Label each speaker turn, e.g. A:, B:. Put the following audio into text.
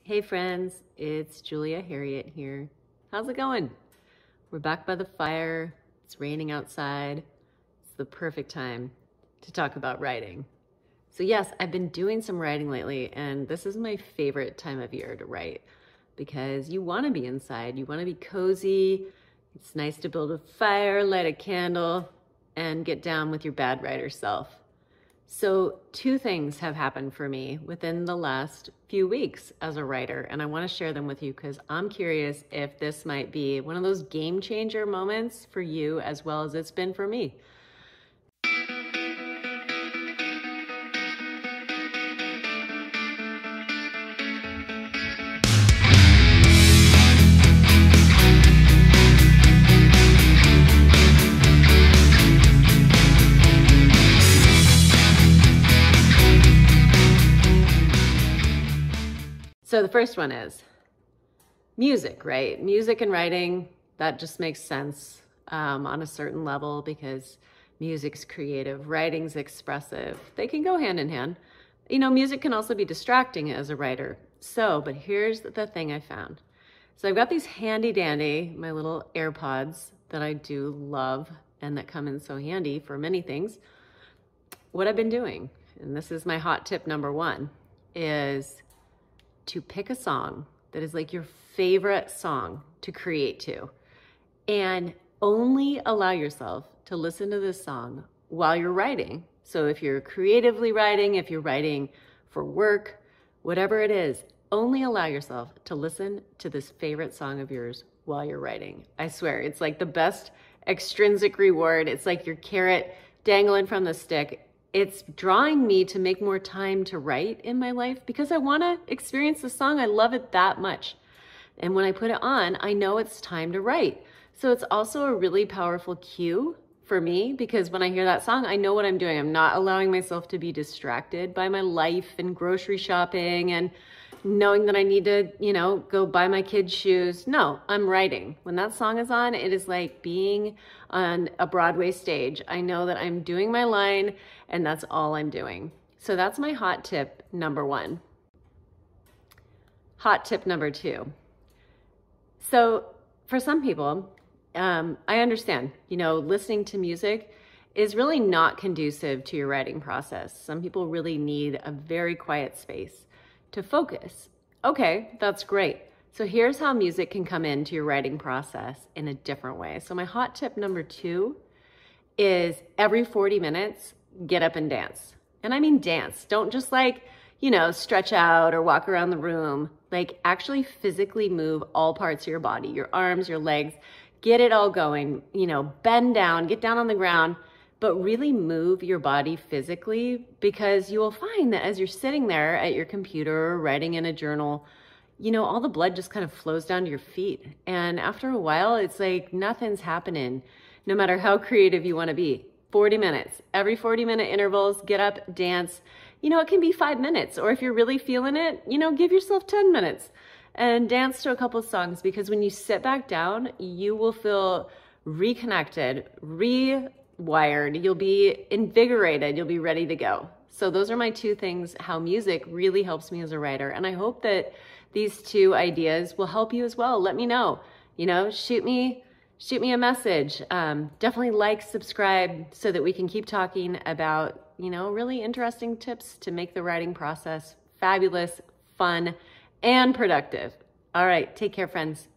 A: Hey friends, it's Harriet here. How's it going? We're back by the fire. It's raining outside. It's the perfect time to talk about writing. So yes, I've been doing some writing lately, and this is my favorite time of year to write because you want to be inside. You want to be cozy. It's nice to build a fire, light a candle, and get down with your bad writer self. So two things have happened for me within the last few weeks as a writer, and I want to share them with you because I'm curious if this might be one of those game changer moments for you as well as it's been for me. So the first one is music, right? Music and writing, that just makes sense on a certain level because music's creative, writing's expressive. They can go hand in hand. You know, music can also be distracting as a writer. But here's the thing I found. So I've got these handy dandy, my little AirPods that I do love and that come in so handy for many things. What I've been doing, and this is my hot tip number one, is to pick a song that is like your favorite song to create to, and only allow yourself to listen to this song while you're writing. So if you're creatively writing, if you're writing for work, whatever it is, only allow yourself to listen to this favorite song of yours while you're writing. I swear, it's like the best extrinsic reward. It's like your carrot dangling from the stick. It's drawing me to make more time to write in my life because I want to experience the song. I love it that much. And when I put it on, I know it's time to write. So it's also a really powerful cue for me because when I hear that song, I know what I'm doing. I'm not allowing myself to be distracted by my life and grocery shopping and knowing that I need to, go buy my kids' shoes. No, I'm writing. When that song is on, it is like being on a Broadway stage. I know that I'm doing my line and that's all I'm doing. So that's my hot tip number one. Hot tip number two. So for some people, I understand, listening to music is really not conducive to your writing process. Some people really need a very quiet space to focus. Okay, that's great. So here's how music can come into your writing process in a different way. So my hot tip number two is every 40 minutes, get up and dance. And I mean dance. Don't just stretch out or walk around the room. Like actually physically move all parts of your body, your arms, your legs, get it all going, bend down, get down on the ground, but really move your body physically because you will find that as you're sitting there at your computer or writing in a journal, all the blood just kind of flows down to your feet. And after a while, it's like nothing's happening, no matter how creative you want to be. 40 minutes, every 40-minute intervals, get up, dance. It can be 5 minutes, or if you're really feeling it, give yourself 10 minutes and dance to a couple of songs because when you sit back down, you will feel reconnected, wired, you'll be invigorated, you'll be ready to go. So those are my two things, how music really helps me as a writer. And I hope that these two ideas will help you as well. Let me know, shoot me a message. Definitely like, subscribe so that we can keep talking about, really interesting tips to make the writing process fabulous, fun, and productive. All right, take care, friends.